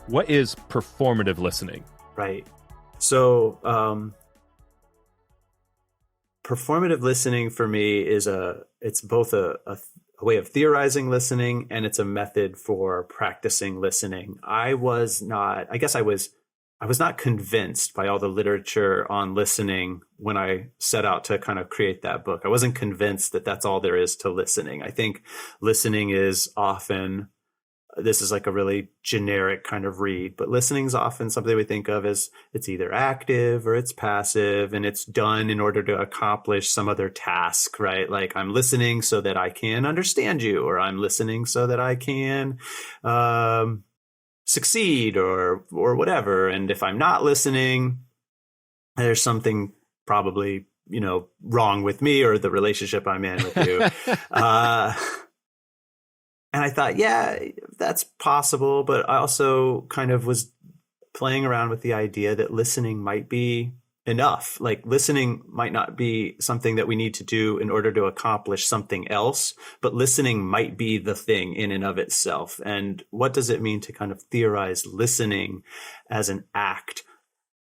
What is performative listening? Right. So performative listening for me is it's both a way of theorizing listening, and it's a method for practicing listening. I was not convinced by all the literature on listening when I set out to kind of create that book. I wasn't convinced that that's all there is to listening. I think listening is often, this is like a really generic kind of read, but listening is often something we think of as it's either active or it's passive, and it's done in order to accomplish some other task, right? Like I'm listening so that I can understand you, or I'm listening so that I can succeed or whatever. And if I'm not listening, there's something probably, wrong with me or the relationship I'm in with you. And I thought, yeah, that's possible. But I also kind of was playing around with the idea that listening might be enough. Like listening might not be something that we need to do in order to accomplish something else, but listening might be the thing in and of itself. And what does it mean to kind of theorize listening as an act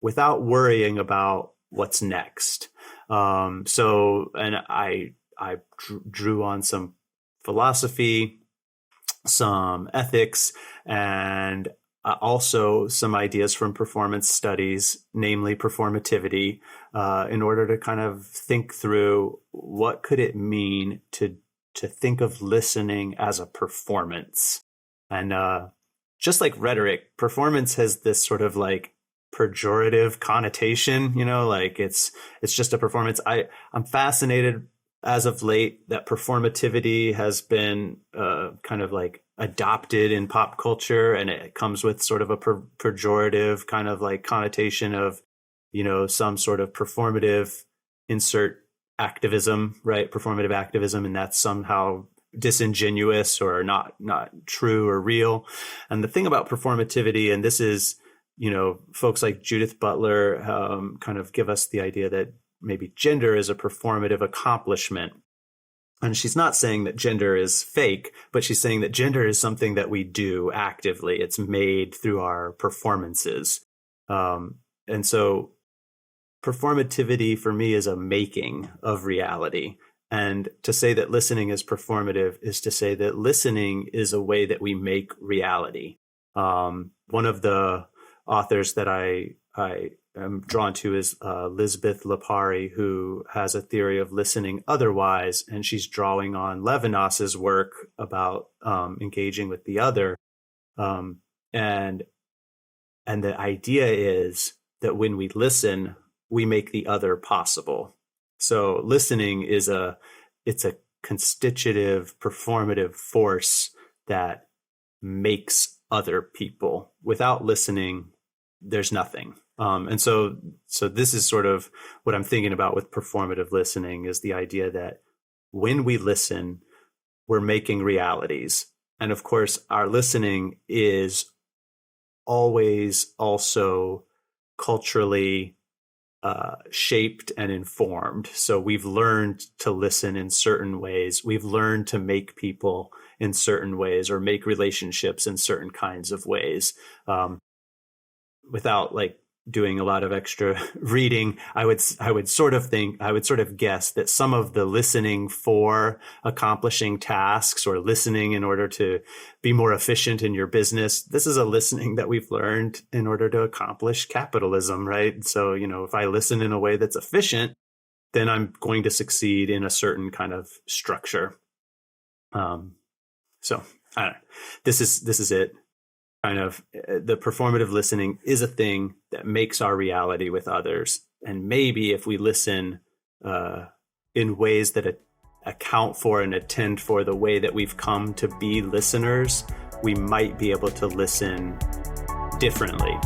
without worrying about what's next? And I drew on some philosophy, some ethics, and also some ideas from performance studies, namely performativity, in order to kind of think through what could it mean to think of listening as a performance. And just like rhetoric, performance has this sort of like pejorative connotation, like it's just a performance. I'm fascinated as of late that performativity has been kind of like adopted in pop culture, and it comes with sort of a pejorative kind of like connotation of, some sort of performative insert activism, right? Performative activism, and that's somehow disingenuous or not true or real. And the thing about performativity, and this is, folks like Judith Butler kind of give us the idea that maybe gender is a performative accomplishment. And she's not saying that gender is fake, but she's saying that gender is something that we do actively. It's made through our performances. And so performativity for me is a making of reality. And to say that listening is performative is to say that listening is a way that we make reality. One of the authors that I am drawn to is Lisbeth Lepari, who has a theory of listening otherwise, and she's drawing on Levinas's work about engaging with the other. And the idea is that when we listen, we make the other possible. So listening is it's a constitutive, performative force that makes other people. Without listening, there's nothing. And so this is sort of what I'm thinking about with performative listening, is the idea that when we listen, we're making realities. And of course, our listening is always also culturally shaped and informed. So we've learned to listen in certain ways. We've learned to make people in certain ways, or make relationships in certain kinds of ways. Without like doing a lot of extra reading, I would sort of guess that some of the listening for accomplishing tasks, or listening in order to be more efficient in your business, this is a listening that we've learned in order to accomplish capitalism, right? So, if I listen in a way that's efficient, then I'm going to succeed in a certain kind of structure. So I don't know. This is it. Kind of the performative listening is a thing that makes our reality with others. And maybe if we listen in ways that account for and attend for the way that we've come to be listeners, we might be able to listen differently.